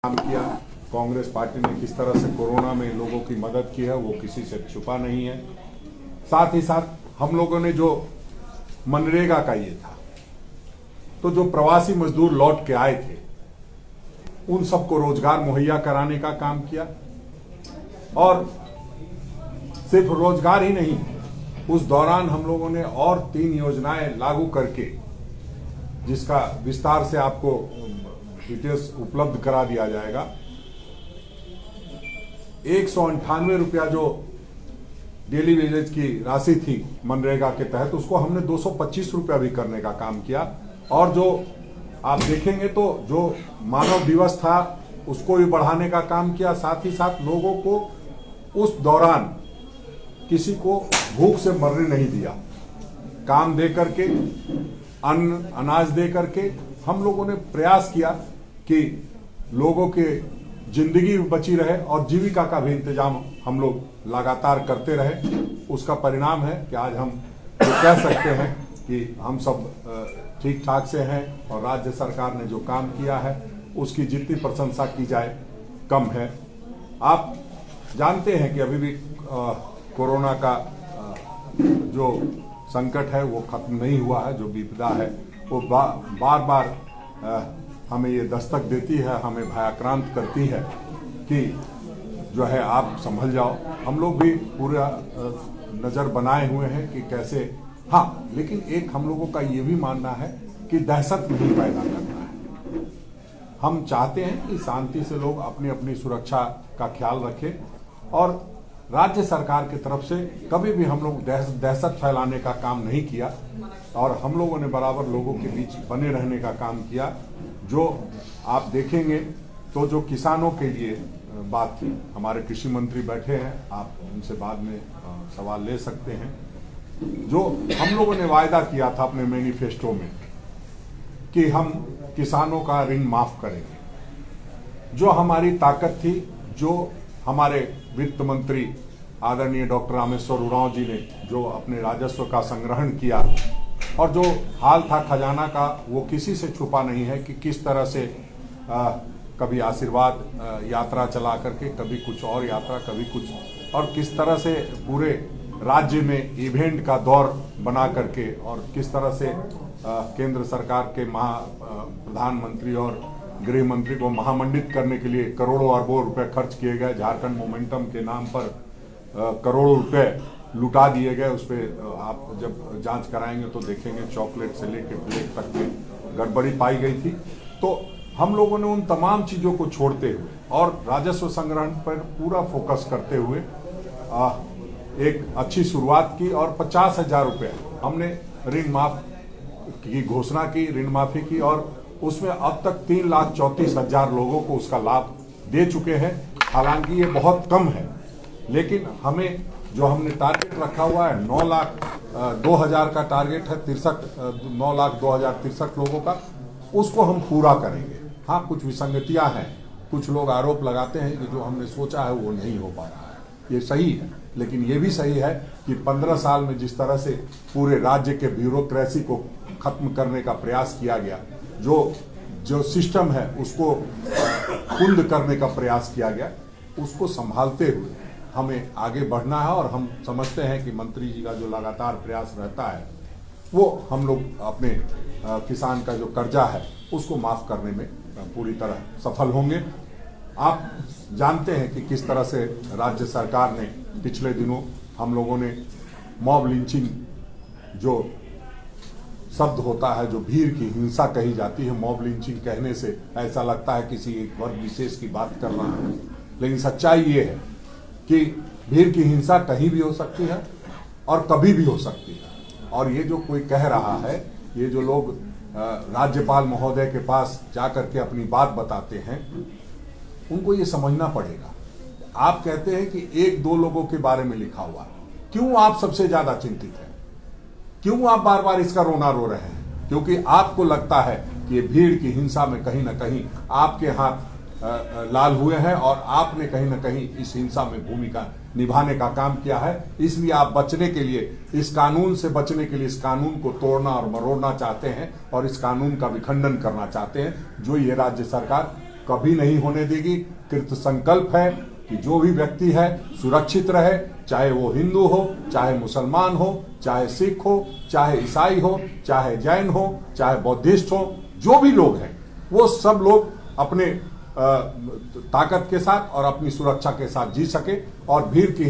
काम किया। कांग्रेस पार्टी ने किस तरह से कोरोना में लोगों की मदद की है वो किसी से छुपा नहीं है। साथ ही साथ हम लोगों ने जो मनरेगा का ये था, तो जो प्रवासी मजदूर लौट के आए थे उन सबको रोजगार मुहैया कराने का काम किया। और सिर्फ रोजगार ही नहीं, उस दौरान हम लोगों ने और 3 योजनाएं लागू करके, जिसका विस्तार से आपको डिटेल्स उपलब्ध करा दिया जाएगा। 198 रुपया जो डेली वेजेज की राशि थी मनरेगा के तहत, उसको हमने 225 रुपया भी करने का काम किया। और जो आप देखेंगे तो जो मानव दिवस था उसको भी बढ़ाने का काम किया। साथ ही साथ लोगों को उस दौरान किसी को भूख से मरने नहीं दिया। काम दे करके, अन्न अनाज दे करके हम लोगों ने प्रयास किया कि लोगों के जिंदगी बची रहे और जीविका का भी इंतजाम हम लोग लगातार करते रहे। उसका परिणाम है कि आज हम ये कह सकते हैं कि हम सब ठीक ठाक से हैं और राज्य सरकार ने जो काम किया है उसकी जितनी प्रशंसा की जाए कम है। आप जानते हैं कि अभी भी कोरोना का जो संकट है वो खत्म नहीं हुआ है। जो विपदा है वो बार बार हमें ये दस्तक देती है, हमें भयाक्रांत करती है कि जो है आप संभल जाओ। हम लोग भी पूरा नजर बनाए हुए हैं कि कैसे, हाँ, लेकिन एक हम लोगों का ये भी मानना है कि दहशत नहीं पैदा करना है। हम चाहते हैं कि शांति से लोग अपनी अपनी सुरक्षा का ख्याल रखें और राज्य सरकार की तरफ से कभी भी हम लोग दहशत फैलाने का काम नहीं किया और हम लोगों ने बराबर लोगों के बीच बने रहने का काम किया। जो आप देखेंगे तो जो किसानों के लिए बात थी, हमारे कृषि मंत्री बैठे हैं, आप उनसे बाद में सवाल ले सकते हैं। जो हम लोगों ने वायदा किया था अपने मैनिफेस्टो में कि हम किसानों का ऋण माफ करेंगे, जो हमारी ताकत थी, जो हमारे वित्त मंत्री आदरणीय डॉक्टर रामेश्वर उरांव जी ने जो अपने राजस्व का संग्रहण किया और जो हाल था खजाना का, वो किसी से छुपा नहीं है कि किस तरह से कभी आशीर्वाद यात्रा चला करके, कभी कुछ और यात्रा, कभी कुछ, और किस तरह से पूरे राज्य में इवेंट का दौर बना करके और किस तरह से केंद्र सरकार के प्रधानमंत्री और गृह मंत्री को महामंडित करने के लिए करोड़ों अरबों रुपए खर्च किए गए। झारखंड मोमेंटम के नाम पर करोड़ों रुपए लुटा दिए गए। उस पर आप जब जांच कराएंगे तो देखेंगे चॉकलेट से लेकर प्लेट तक में गड़बड़ी पाई गई थी। तो हम लोगों ने उन तमाम चीजों को छोड़ते हुए और राजस्व संग्रहण पर पूरा फोकस करते हुए एक अच्छी शुरुआत की और 50,000 रुपये हमने ऋण माफ की घोषणा की, ऋण माफी की, और उसमें अब तक 3,34,000 लोगों को उसका लाभ दे चुके हैं। हालांकि ये बहुत कम है, लेकिन हमें जो हमने टारगेट रखा हुआ है 9,02,000 का टारगेट है, 9,02,063 लोगों का, उसको हम पूरा करेंगे। हाँ, कुछ विसंगतियां हैं, कुछ लोग आरोप लगाते हैं कि जो हमने सोचा है वो नहीं हो पा रहा है। ये सही है, लेकिन ये भी सही है कि 15 साल में जिस तरह से पूरे राज्य के ब्यूरोक्रेसी को खत्म करने का प्रयास किया गया, जो सिस्टम है उसको कुंद करने का प्रयास किया गया, उसको संभालते हुए हमें आगे बढ़ना है। और हम समझते हैं कि मंत्री जी का जो लगातार प्रयास रहता है वो हम लोग अपने किसान का जो कर्जा है उसको माफ करने में पूरी तरह सफल होंगे। आप जानते हैं कि किस तरह से राज्य सरकार ने पिछले दिनों हम लोगों ने मॉब लिंचिंग जो शब्द होता है, जो भीड़ की हिंसा कही जाती है, मॉब लिंचिंग कहने से ऐसा लगता है किसी एक वर्ग विशेष की बात कर रहा है, लेकिन सच्चाई ये है कि भीड़ की हिंसा कहीं भी हो सकती है और कभी भी हो सकती है। और ये जो कोई कह रहा है, ये जो लोग राज्यपाल महोदय के पास जाकर के अपनी बात बताते हैं, उनको ये समझना पड़ेगा। आप कहते हैं कि 1-2 लोगों के बारे में लिखा हुआ, क्यों आप सबसे ज्यादा चिंतित हैं? क्यों आप बार बार इसका रोना रो रहे हैं? क्योंकि आपको लगता है कि ये भीड़ की हिंसा में कहीं ना कहीं आपके हाथ लाल हुए हैं और आपने कहीं ना कहीं इस हिंसा में भूमिका निभाने का काम किया है। इसलिए आप बचने के लिए, इस कानून से बचने के लिए इस कानून को तोड़ना और मरोड़ना चाहते हैं और इस कानून का विखंडन करना चाहते हैं, जो ये राज्य सरकार कभी नहीं होने देगी। कृत संकल्प है कि जो भी व्यक्ति है सुरक्षित रहे, चाहे वो हिंदू हो, चाहे मुसलमान हो, चाहे सिख हो, चाहे ईसाई हो, चाहे जैन हो, चाहे बौद्धिस्ट हो, जो भी लोग हैं वो सब लोग अपने ताकत के साथ और अपनी सुरक्षा के साथ जी सके। और भीड़ की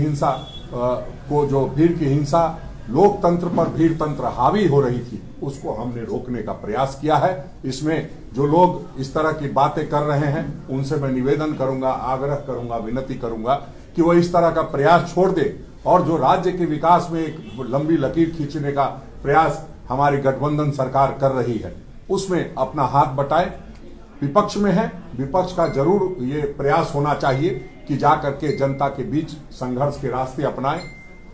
हिंसा लोकतंत्र पर भीड़ तंत्र हावी हो रही थी, उसको हमने रोकने का प्रयास किया है। इसमें जो लोग इस तरह की बातें कर रहे हैं उनसे मैं निवेदन करूंगा, आग्रह करूंगा, विनती करूंगा कि वो इस तरह का प्रयास छोड़ दे और जो राज्य के विकास में एक लंबी लकीर खींचने का प्रयास हमारी गठबंधन सरकार कर रही है उसमें अपना हाथ बटाए। विपक्ष में है, विपक्ष का जरूर ये प्रयास होना चाहिए कि जाकर के जनता के बीच संघर्ष के रास्ते अपनाए,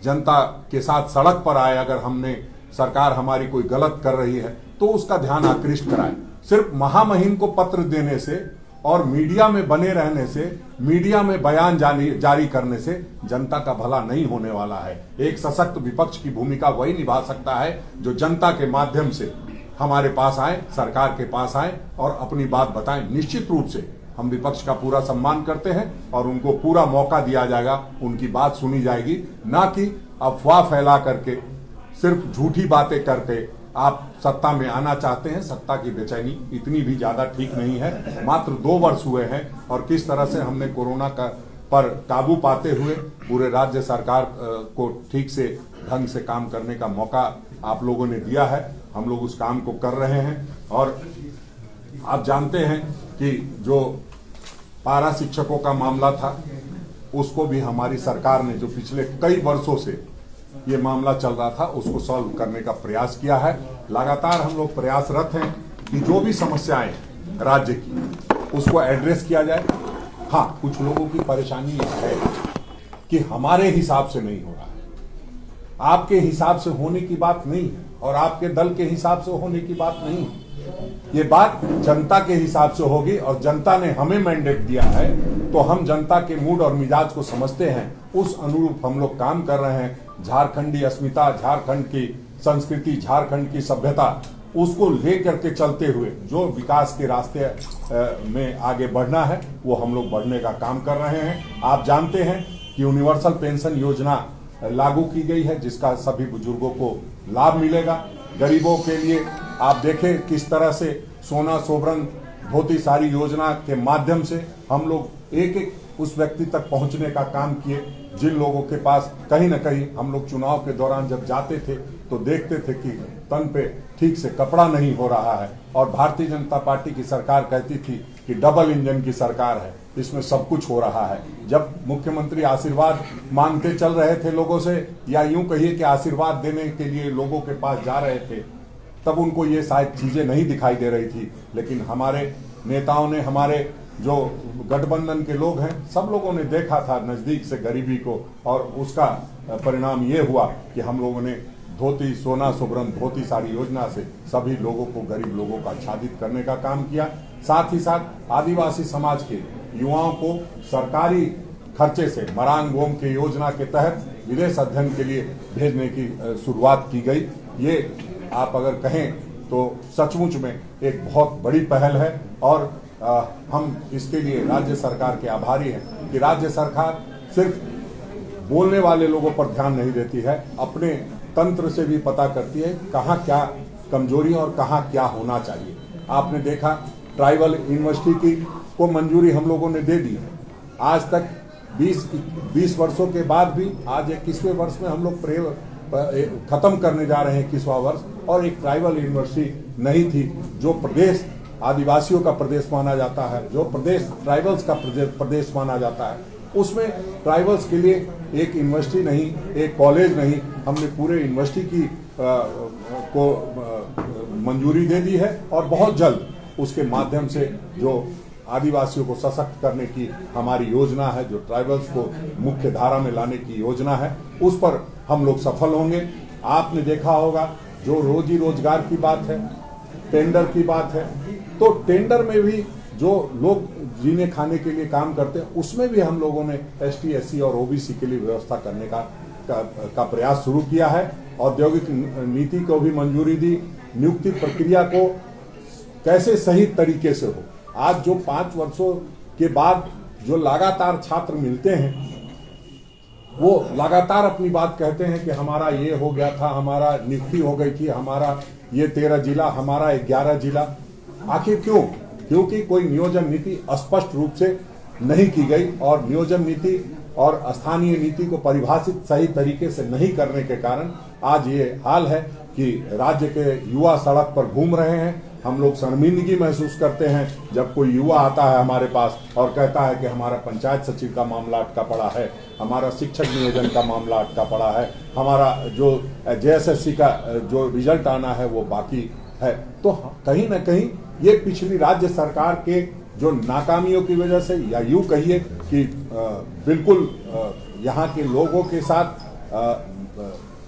जनता के साथ सड़क पर आए। अगर हमने सरकार हमारी कोई गलत कर रही है तो उसका ध्यान आकृष्ट कराए। सिर्फ महामहिम को पत्र देने से और मीडिया में बने रहने से, मीडिया में बयान जारी करने से जनता का भला नहीं होने वाला है। एक सशक्त विपक्ष की भूमिका वही निभा सकता है जो जनता के माध्यम से हमारे पास आए, सरकार के पास आए और अपनी बात बताएं। निश्चित रूप से हम विपक्ष का पूरा सम्मान करते हैं और उनको पूरा मौका दिया जाएगा, उनकी बात सुनी जाएगी, ना कि अफवाह फैला करके सिर्फ झूठी बातें करके आप सत्ता में आना चाहते हैं। सत्ता की बेचैनी इतनी भी ज्यादा ठीक नहीं है। मात्र 2 वर्ष हुए हैं और किस तरह से हमने कोरोना पर काबू पाते हुए पूरे राज्य सरकार को ठीक से ढंग से काम करने का मौका आप लोगों ने दिया है। हम लोग उस काम को कर रहे हैं और आप जानते हैं कि जो पारा शिक्षकों का मामला था उसको भी हमारी सरकार ने, जो पिछले कई वर्षों से ये मामला चल रहा था, उसको सॉल्व करने का प्रयास किया है। लगातार हम लोग प्रयासरत हैं कि जो भी समस्याएं राज्य की उसको एड्रेस किया जाए। हाँ, कुछ लोगों की परेशानी है कि हमारे हिसाब से नहीं हो रहा है, आपके हिसाब से होने की बात नहीं है और आपके दल के हिसाब से होने की बात नहीं है। ये बात जनता के हिसाब से होगी और जनता ने हमें मैंडेट दिया है तो हम जनता के मूड और मिजाज को समझते हैं, उस अनुरूप हम लोग काम कर रहे हैं। झारखंडी अस्मिता, झारखंड की संस्कृति, झारखंड की सभ्यता, उसको लेकर के चलते हुए जो विकास के रास्ते में आगे बढ़ना है वो हम लोग बढ़ने का काम कर रहे हैं। आप जानते हैं कि यूनिवर्सल पेंशन योजना लागू की गई है जिसका सभी बुजुर्गों को लाभ मिलेगा। गरीबों के लिए आप देखें किस तरह से सोना सोबरन धोती साड़ी योजना के माध्यम से हम लोग एक एक उस व्यक्ति तक पहुंचने का काम किए जिन लोगों के पास कहीं न कहीं हम लोग चुनाव के दौरान जब जाते थे तो देखते थे कि तन पे ठीक से कपड़ा नहीं हो रहा है और भारतीय जनता पार्टी की सरकार कहती थी कि डबल इंजन की सरकार है, इसमें सब कुछ हो रहा है। जब मुख्यमंत्री आशीर्वाद मांगते चल रहे थे लोगों से, या यूं कहिए कि आशीर्वाद देने के लिए लोगों के पास जा रहे थे, तब उनको ये शायद चीजें नहीं दिखाई दे रही थी। लेकिन हमारे नेताओं ने, हमारे जो गठबंधन के लोग हैं, सब लोगों ने देखा था नजदीक से गरीबी को और उसका परिणाम ये हुआ कि हम लोगों ने धोती सोना सुबरन धोती साड़ी योजना से सभी लोगों को, गरीब लोगों को आच्छादित करने का काम किया। साथ ही साथ आदिवासी समाज के युवाओं को सरकारी खर्चे से मरांग गोम के योजना के तहत विदेश अध्ययन के लिए भेजने की शुरुआत की गई। ये आप अगर कहें तो सचमुच में एक बहुत बड़ी पहल है और हम इसके लिए राज्य सरकार के आभारी हैं कि राज्य सरकार सिर्फ बोलने वाले लोगों पर ध्यान नहीं देती है, अपने तंत्र से भी पता करती है कहाँ क्या कमजोरी और कहाँ क्या होना चाहिए। आपने देखा ट्राइबल यूनिवर्सिटी की को मंजूरी हम लोगों ने दे दी। आज तक 20 वर्षों के बाद भी आज 21वें वर्ष में हम लोग खत्म करने जा रहे हैं 21वां वर्ष, और एक ट्राइबल यूनिवर्सिटी नहीं थी जो प्रदेश आदिवासियों का प्रदेश माना जाता है, जो प्रदेश ट्राइबल्स का प्रदेश माना जाता है, उसमें ट्राइबल्स के लिए एक यूनिवर्सिटी नहीं, एक कॉलेज नहीं, हमने पूरे यूनिवर्सिटी की को मंजूरी दे दी है और बहुत जल्द उसके माध्यम से जो आदिवासियों को सशक्त करने की हमारी योजना है, जो ट्राइबल्स को मुख्य धारा में लाने की योजना है, उस पर हम लोग सफल होंगे। आपने देखा होगा जो रोजी रोजगार की बात है, टेंडर की बात है, तो टेंडर में भी जो लोग जीने खाने के लिए काम करते हैं उसमें भी हम लोगों ने ST SC और OBC के लिए व्यवस्था करने का प्रयास शुरू किया है। औद्योगिक नीति को भी मंजूरी दी। नियुक्ति प्रक्रिया को कैसे सही तरीके से हो, आज जो 5 वर्षों के बाद जो लगातार छात्र मिलते हैं, वो लगातार अपनी बात कहते हैं कि हमारा ये हो गया था, हमारा नियुक्ति हो गई थी, हमारा ये 13 जिला, हमारा 11 जिला। आखिर क्यों? क्योंकि कोई नियोजन नीति स्पष्ट रूप से नहीं की गई और नियोजन नीति और स्थानीय नीति को परिभाषित सही तरीके से नहीं करने के कारण आज ये हाल है कि राज्य के युवा सड़क पर घूम रहे हैं। हम लोग शर्मिंदगी महसूस करते हैं जब कोई युवा आता है हमारे पास और कहता है कि हमारा पंचायत सचिव का मामला अटका पड़ा है, हमारा शिक्षक नियोजन का मामला अटका पड़ा है, हमारा जो JSSC का जो रिजल्ट आना है वो बाकी है। तो कहीं ना कहीं ये पिछली राज्य सरकार के जो नाकामियों की वजह से, या यूं कहिए कि बिल्कुल यहाँ के लोगों के साथ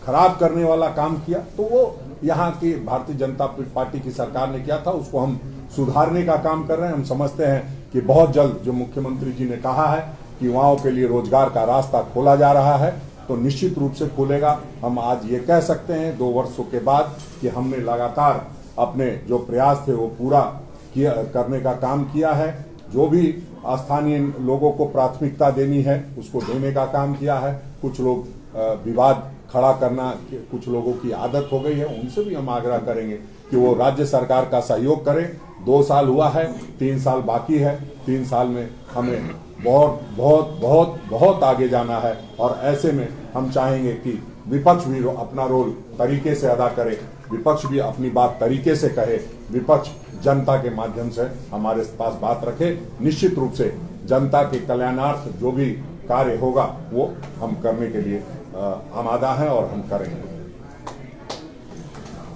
खराब करने वाला काम किया, तो वो यहाँ की भारतीय जनता पार्टी की सरकार ने किया था, उसको हम सुधारने का काम कर रहे हैं। हम समझते हैं कि बहुत जल्द जो मुख्यमंत्री जी ने कहा है कि युवाओं के लिए रोजगार का रास्ता खोला जा रहा है, तो निश्चित रूप से खुलेगा। हम आज ये कह सकते हैं 2 वर्षों के बाद कि हमने लगातार अपने जो प्रयास थे वो पूरा करने का काम किया है। जो भी स्थानीय लोगों को प्राथमिकता देनी है उसको देने का काम किया है। कुछ लोग विवाद खड़ा करना कुछ लोगों की आदत हो गई है, उनसे भी हम आग्रह करेंगे कि वो राज्य सरकार का सहयोग करें। 2 साल हुआ है, 3 साल बाकी है। 3 साल में हमें बहुत बहुत बहुत बहुत आगे जाना है और ऐसे में हम चाहेंगे कि विपक्ष भी अपना रोल तरीके से अदा करे, विपक्ष भी अपनी बात तरीके से कहे, विपक्ष जनता के माध्यम से हमारे पास बात रखे। निश्चित रूप से जनता के कल्याणार्थ जो भी कार्य होगा वो हम करने के लिए आमादा हैं और हम करेंगे।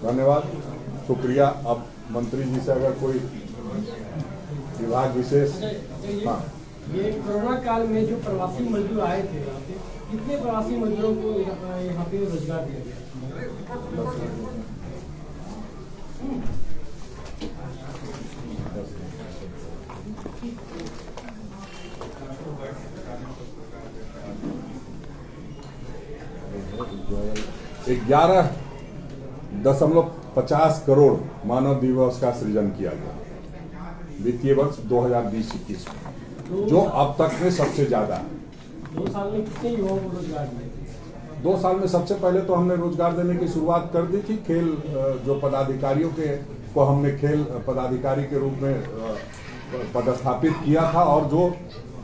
धन्यवाद, शुक्रिया। अब मंत्री जी से अगर कोई विभाग विशेष। हाँ, ये कोरोना काल में जो प्रवासी मजदूर आए थे, कितने प्रवासी मजदूरों को यहाँ पे रोजगार दिया गया? $11.50 करोड़ मानव दिवस का सृजन किया गया वित्तीय वर्ष 2020-21 में, जो अब तक में सबसे ज्यादा है। 2 साल में कितने युवाओं को रोजगार दिया? 2 साल में सबसे पहले तो हमने रोजगार देने की शुरुआत कर दी थी। खेल जो पदाधिकारियों को हमने खेल पदाधिकारी के रूप में पदस्थापित किया था। और जो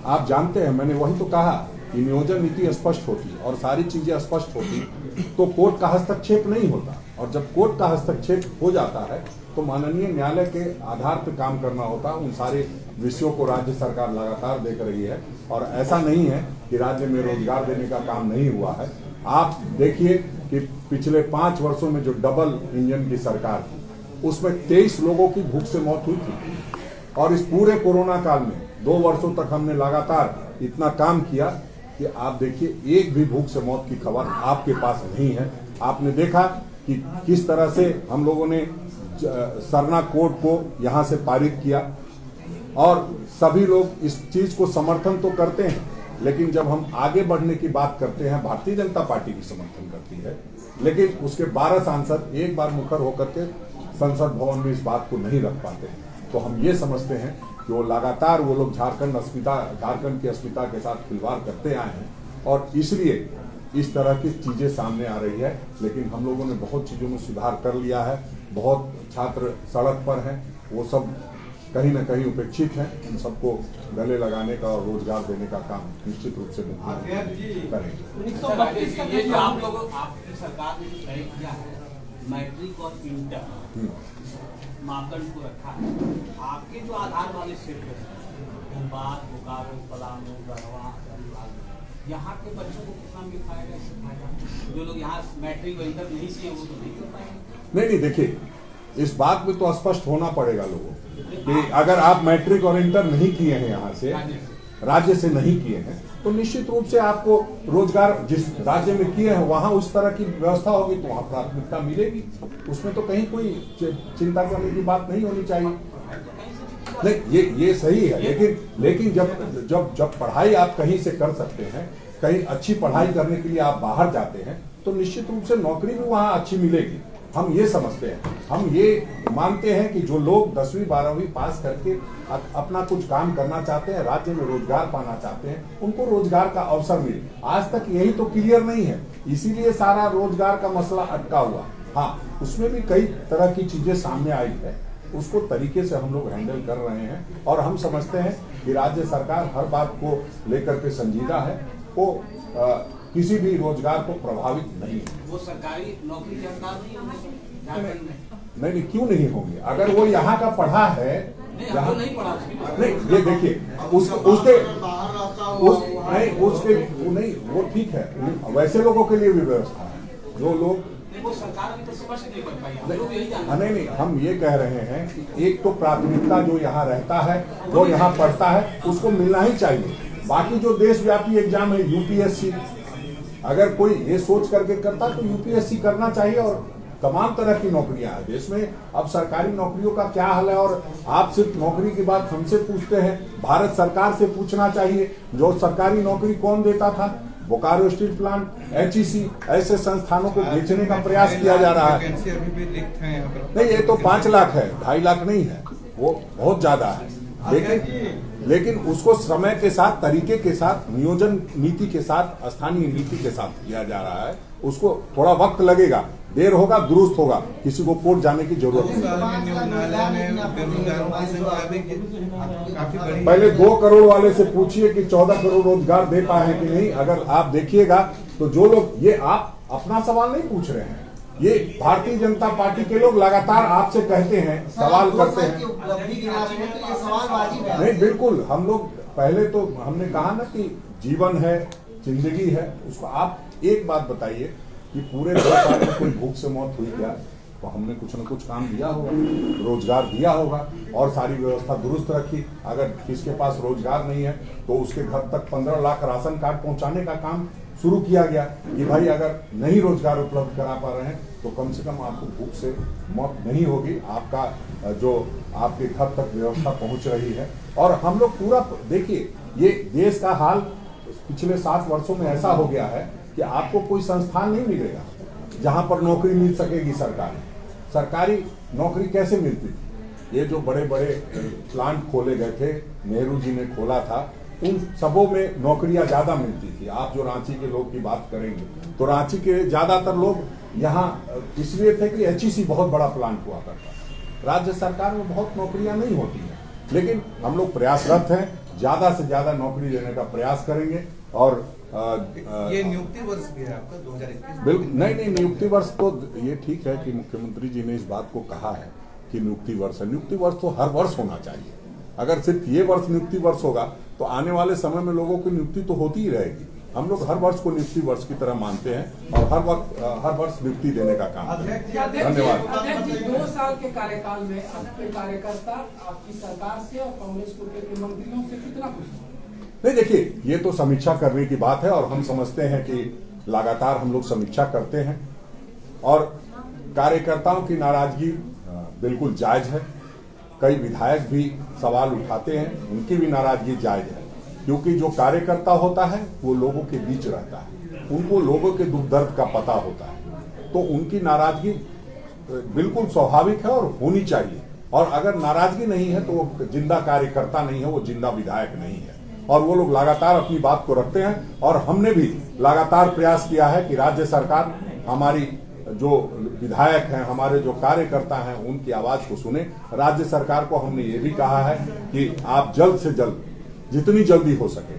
आप जानते हैं, मैंने वही तो कहा कि नियोजन नीति स्पष्ट होती और सारी चीजें स्पष्ट होती तो कोर्ट का हस्तक्षेप नहीं होता, और जब कोर्ट का हस्तक्षेप हो जाता है तो माननीय न्यायालय के आधार पर काम करना होता। उन सारे विषयों को राज्य सरकार लगातार देख रही है और ऐसा नहीं है कि राज्य में रोजगार देने का काम नहीं हुआ है। आप देखिए कि पिछले 5 वर्षों में जो डबल इंजन की सरकार थी उसमें 23 लोगों की भूख से मौत हुई थी, और इस पूरे कोरोना काल में 2 वर्षों तक हमने लगातार इतना काम किया कि आप देखिए एक भी भूख से मौत की खबर आपके पास नहीं है। आपने देखा कि किस तरह से हम लोगों ने सरना कोड को यहाँ से पारित किया, और सभी लोग इस चीज को समर्थन तो करते हैं, लेकिन जब हम आगे बढ़ने की बात करते हैं, भारतीय जनता पार्टी भी समर्थन करती है, लेकिन उसके 12 सांसद एक बार मुखर होकर के संसद भवन में इस बात को नहीं रख पाते। तो हम ये समझते हैं कि वो लगातार वो लोग झारखंड की अस्मिता के साथ खिलवाड़ करते आए हैं, और इसलिए इस तरह की चीजें सामने आ रही है। लेकिन हम लोगों ने बहुत चीजों में सुधार कर लिया है। बहुत छात्र सड़क पर हैं, वो सब कहीं न कहीं उपेक्षित हैं। इन सबको गले लगाने का और रोजगार देने का काम निश्चित रूप से करेंगे। आप लोगों आपकी सरकार ने जो तय किया है मैट्रिक और इंटर मापदंड को रखा है, आपके जो आधार वाले क्षेत्र हैं धनबाद, बोकारो, पलामू, गढ़वा, यहाँ के बच्चों को कितना मिल पाएगा? जो लोग यहाँ मैट्रिक और इंटर नहीं किए वो तो नहीं कर पाएंगे। नहीं, देखिए इस बात में तो स्पष्ट होना पड़ेगा लोगों कि अगर आप मैट्रिक और इंटर नहीं किए हैं, यहाँ से राज्य से नहीं किए हैं, तो निश्चित रूप से आपको रोजगार जिस राज्य में किए हैं वहां उस तरह की व्यवस्था होगी तो वहां प्राथमिकता मिलेगी। उसमें तो कहीं कोई चिंता करने की बात नहीं होनी चाहिए। नहीं, ये सही है, लेकिन जब पढ़ाई आप कहीं से कर सकते हैं, कहीं अच्छी पढ़ाई करने के लिए आप बाहर जाते हैं, तो निश्चित रूप से नौकरी भी वहां अच्छी मिलेगी। हम ये समझते हैं, हम ये मानते हैं कि जो लोग 10वीं 12वीं पास करके अपना कुछ काम करना चाहते हैं, राज्य में रोजगार पाना चाहते हैं, उनको रोजगार का अवसर मिले। आज तक यही तो क्लियर नहीं है, इसीलिए सारा रोजगार का मसला अटका हुआ। हाँ, उसमें भी कई तरह की चीजें सामने आई है, उसको तरीके से हम लोग हैंडल कर रहे हैं और हम समझते हैं कि राज्य सरकार हर बात को लेकर के संजीदा है, वो किसी भी रोजगार को प्रभावित नहीं है। वो सरकारी नौकरी के अंदर नहीं होंगे झारखंड में? नहीं, क्यों नहीं होंगे? अगर वो यहाँ का पढ़ा है, यहाँ नहीं पढ़ा, नहीं, ये देखिए उसके नहीं, वो ठीक है, वैसे लोगों के लिए भी व्यवस्था है। जो लोग वो सरकार भी तो समझ नहीं कर पाई। नहीं, हम ये कह रहे हैं कि एक तो प्राथमिकता जो यहाँ रहता है, जो यहाँ पढ़ता है, उसको मिलना ही चाहिए। बाकी जो देशव्यापी एग्जाम है यूपीएससी, अगर कोई ये सोच करके करता तो यूपीएससी करना चाहिए। और तमाम तरह की नौकरियां हैं देश में। अब सरकारी नौकरियों का क्या हाल है? और आप सिर्फ नौकरी की बात हमसे पूछते हैं, भारत सरकार से पूछना चाहिए। जो सरकारी नौकरी कौन देता था? बोकारो स्टील प्लांट, एचईसी, ऐसे संस्थानों को बेचने का प्रयास किया जा रहा है। नहीं, ये तो 5 लाख है, 2.5 लाख नहीं है, वो बहुत ज्यादा है। लेकिन उसको समय के साथ, तरीके के साथ, नियोजन नीति के साथ, स्थानीय नीति के साथ किया जा रहा है। उसको थोड़ा वक्त लगेगा, देर होगा, दुरुस्त होगा, किसी को कोर्ट जाने की जरूरत नहीं। पहले 2 करोड़ वाले से पूछिए कि 14 करोड़ रोजगार दे पाए हैं कि नहीं। अगर आप देखिएगा तो जो लोग, ये आप अपना सवाल नहीं पूछ रहे हैं, ये भारतीय जनता पार्टी के लोग लगातार आपसे कहते हैं, सवाल करते हैं। नहीं, बिल्कुल, हम लोग पहले तो हमने कहा ना कि जीवन है, जिंदगी है, उसको आप एक बात बताइए कि पूरे 2 साल में कोई भूख से मौत हुई क्या? तो हमने कुछ न कुछ काम दिया होगा, रोजगार दिया होगा और सारी व्यवस्था दुरुस्त रखी। अगर किसके पास रोजगार नहीं है तो उसके घर तक 15 लाख राशन कार्ड पहुंचाने का काम शुरू किया गया कि भाई अगर नहीं रोजगार उपलब्ध करा पा रहे हैं तो कम से कम आपको भूख से मौत नहीं होगी, आपका जो आपके घर तक व्यवस्था पहुंच रही है। और हम लोग पूरा देखिए, ये देश का हाल पिछले 7 वर्षों में ऐसा हो गया है कि आपको कोई संस्थान नहीं मिलेगा जहां पर नौकरी मिल सकेगी। सरकारी नौकरी कैसे मिलती थी? ये जो बड़े बड़े प्लांट खोले गए थे, नेहरू जी ने खोला था, उन सबों में नौकरियां ज्यादा मिलती थी। आप जो रांची के लोग की बात करेंगे तो रांची के ज्यादातर लोग यहाँ इसलिए थे कि एचईसी बहुत बड़ा प्लांट हुआ करता। राज्य सरकार में बहुत नौकरियां नहीं होती हैं, लेकिन हम लोग प्रयासरत हैं, ज्यादा से ज्यादा नौकरी देने का प्रयास करेंगे। और ये नियुक्ति वर्ष भी है आपका 2021? बिल्कुल नहीं, नियुक्ति वर्ष तो ये ठीक है कि मुख्यमंत्री जी ने इस बात को कहा है कि नियुक्ति वर्ष है। नियुक्ति वर्ष तो हर वर्ष होना चाहिए। अगर सिर्फ ये वर्ष नियुक्ति वर्ष होगा तो आने वाले समय में लोगों की नियुक्ति तो होती ही रहेगी। हम लोग हर वर्ष को नियुक्ति वर्ष की तरह मानते हैं और हर वर्ष नियुक्ति देने का काम करते हैं। धन्यवाद। अध्यक्ष जी, 2 साल के कार्यकाल में आपके कार्यकर्ता आपकी सरकार से और कांग्रेस कोटे के मंत्रियों से कितना खुश? नहीं, देखिए, ये तो समीक्षा करने की बात है और हम समझते हैं कि लगातार हम लोग समीक्षा करते हैं और कार्यकर्ताओं की नाराजगी बिल्कुल जायज है। कई विधायक भी सवाल उठाते हैं, उनकी भी नाराजगी जायज है, क्योंकि जो कार्यकर्ता होता है वो लोगों के बीच रहता है, उनको लोगों के दुख दर्द का पता होता है, तो उनकी नाराजगी बिल्कुल स्वाभाविक है और होनी चाहिए। और अगर नाराजगी नहीं है तो वो जिंदा कार्यकर्ता नहीं है, वो जिंदा विधायक नहीं है। और वो लोग लगातार अपनी बात को रखते हैं और हमने भी लगातार प्रयास किया है कि राज्य सरकार हमारी जो विधायक हैं, हमारे जो कार्यकर्ता हैं, उनकी आवाज को सुने। राज्य सरकार को हमने ये भी कहा है कि आप जल्द से जल्द, जितनी जल्दी हो सके,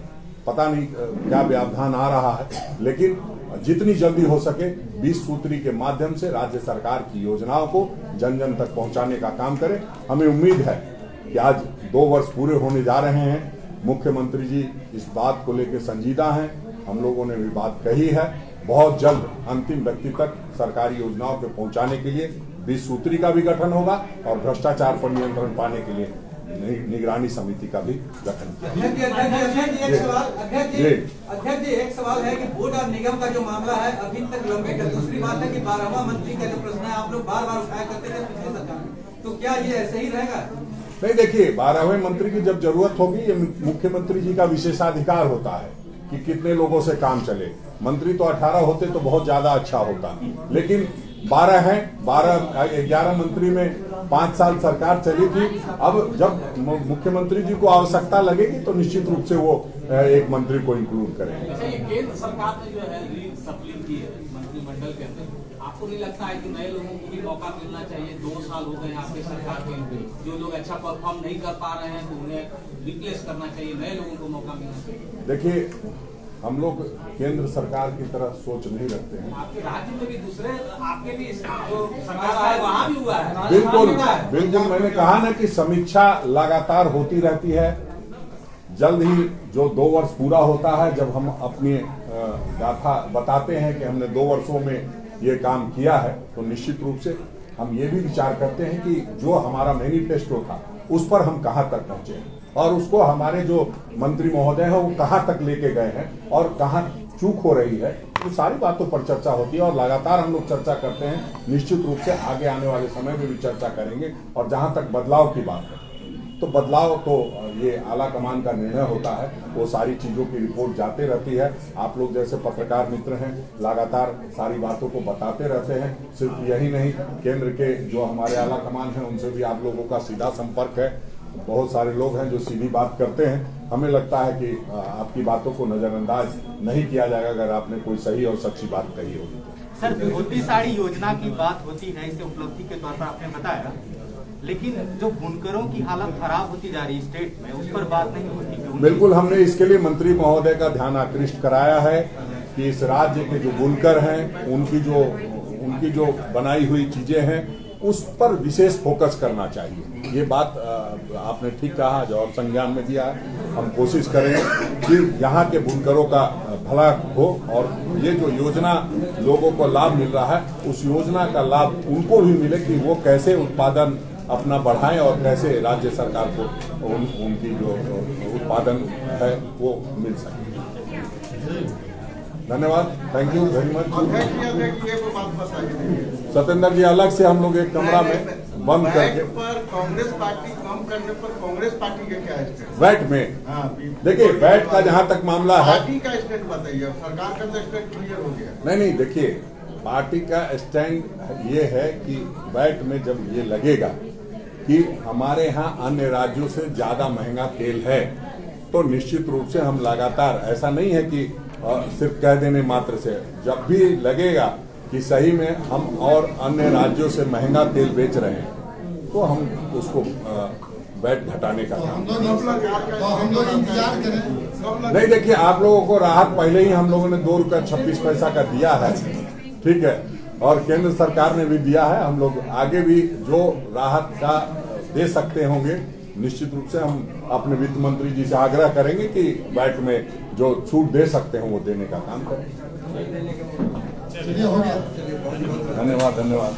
पता नहीं क्या व्यवधान आ रहा है, लेकिन जितनी जल्दी हो सके 20 सूत्री के माध्यम से राज्य सरकार की योजनाओं को जन जन तक पहुंचाने का काम करें। हमें उम्मीद है कि आज 2 वर्ष पूरे होने जा रहे हैं। मुख्यमंत्री जी इस बात को लेकर संजीदा हैं, हम लोगों ने भी बात कही है। बहुत जल्द अंतिम व्यक्ति तक सरकारी योजनाओं को पहुंचाने के लिए 20 सूत्री का भी गठन होगा और भ्रष्टाचार पर नियंत्रण पाने के लिए निगरानी समिति का भी गठन किया। अध्यक्ष जी, एक सवाल है कि बोर्ड और निगम का जो मामला है अभी तक लंबित है। दूसरी बात है कि 12वां मंत्री का जो प्रश्न है आप लोग बार बार उठाया करते थे पिछले सरकार में, तो क्या ये ऐसे ही रहेगा? नहीं, देखिए, 12वें मंत्री की जब जरूरत होगी, ये मुख्यमंत्री जी का विशेषाधिकार होता है कि कितने लोगों से काम चले। मंत्री तो 18 होते तो बहुत ज्यादा अच्छा होता, लेकिन 12 हैं, 11 मंत्री में 5 साल सरकार चली थी। अब जब मुख्यमंत्री जी को आवश्यकता लगेगी तो निश्चित रूप से वो एक मंत्री को इंक्लूड करेंगे। अच्छा, ये केंद्र सरकार ने जो है रीसफलिंग की है मंत्रिमंडल के अंदर, आपको नहीं लगता है कि नए लोगों को भी मौका मिलना चाहिए? 2 साल हो गए आपके सरकार के, जो लोग अच्छा परफॉर्म नहीं कर पा रहे हैं तो उन्हें रिप्लेस करना चाहिए, नए लोगों को मौका मिलना चाहिए। देखिए, हम लोग केंद्र सरकार की तरह सोच नहीं रखते हैं। आपके राज्य में भी दूसरे आपके भी जो सरकार है वहाँ भी हुआ है। बिल्कुल बिल्कुल, मैंने कहा ना कि समीक्षा लगातार होती रहती है। जल्द ही जो 2 वर्ष पूरा होता है, जब हम अपनी गाथा बताते हैं कि हमने 2 वर्षों में ये काम किया है, तो निश्चित रूप से हम ये भी विचार करते हैं कि जो हमारा मैनिफेस्टो था उस पर हम कहाँ तक पहुंचे हैं और उसको हमारे जो मंत्री महोदय हैं वो कहाँ तक लेके गए हैं और कहाँ चूक हो रही है, तो सारी बातों पर चर्चा होती है और लगातार हम लोग चर्चा करते हैं। निश्चित रूप से आगे आने वाले समय में भी चर्चा करेंगे। और जहां तक बदलाव की बात है, तो बदलाव तो ये आला कमान का निर्णय होता है, वो सारी चीजों की रिपोर्ट जाते रहती है। आप लोग जैसे पत्रकार मित्र हैं, लगातार सारी बातों को बताते रहते हैं। सिर्फ यही नहीं, केंद्र के जो हमारे आला कमान हैं उनसे भी आप लोगों का सीधा संपर्क है। बहुत सारे लोग हैं जो सीधी बात करते हैं। हमें लगता है कि आपकी बातों को नजरअंदाज नहीं किया जाएगा अगर आपने कोई सही और सच्ची बात कही होगी। सर, धोती साड़ी योजना की बात होती है, इसे उपलब्धि के तौर पर आपने बताया, लेकिन जो बुनकरों की हालत खराब होती जा रही है स्टेट में, उस पर बात नहीं होती। बिल्कुल, हमने इसके लिए मंत्री महोदय का ध्यान आकृष्ट कराया है कि इस राज्य के जो बुनकर हैं उनकी जो बनाई हुई चीजें हैं उस पर विशेष फोकस करना चाहिए। ये बात आपने ठीक कहा और संज्ञान में दिया है। हम कोशिश करें कि यहाँ के बुनकरों का भला हो और ये जो योजना लोगों को लाभ मिल रहा है उस योजना का लाभ उनको भी मिले कि वो कैसे उत्पादन अपना बढ़ाएं और कैसे राज्य सरकार को उनकी जो उत्पादन है वो मिल सके। धन्यवाद, thank you very much. Satyendra ji, अलग से हम लोग एक कमरा में बंद करके पर कांग्रेस पार्टी कम करने पर कांग्रेस पार्टी का क्या स्टैंड? वैट में देखिए, वैट का जहां तक मामला है, पार्टी का स्टैंड बताइए। सरकार का तो स्टैंड क्लियर हो गया। नहीं, देखिए, पार्टी का स्टैंड ये है कि वैट में जब ये लगेगा कि हमारे यहाँ अन्य राज्यों से ज्यादा महंगा तेल है, तो निश्चित रूप से हम लगातार, ऐसा नहीं है कि सिर्फ कह देने मात्र से, जब भी लगेगा कि सही में हम और अन्य राज्यों से महंगा तेल बेच रहे हैं तो हम उसको वैट घटाने का काम नहीं। देखिए, आप लोगों को राहत पहले ही हम लोगों ने 2 रुपया 26 पैसा का दिया है, ठीक है, और केंद्र सरकार ने भी दिया है। हम लोग आगे भी जो राहत का दे सकते होंगे, निश्चित रूप से हम अपने वित्त मंत्री जी से आग्रह करेंगे कि वैट में जो छूट दे सकते हैं वो देने का काम करें। धन्यवाद।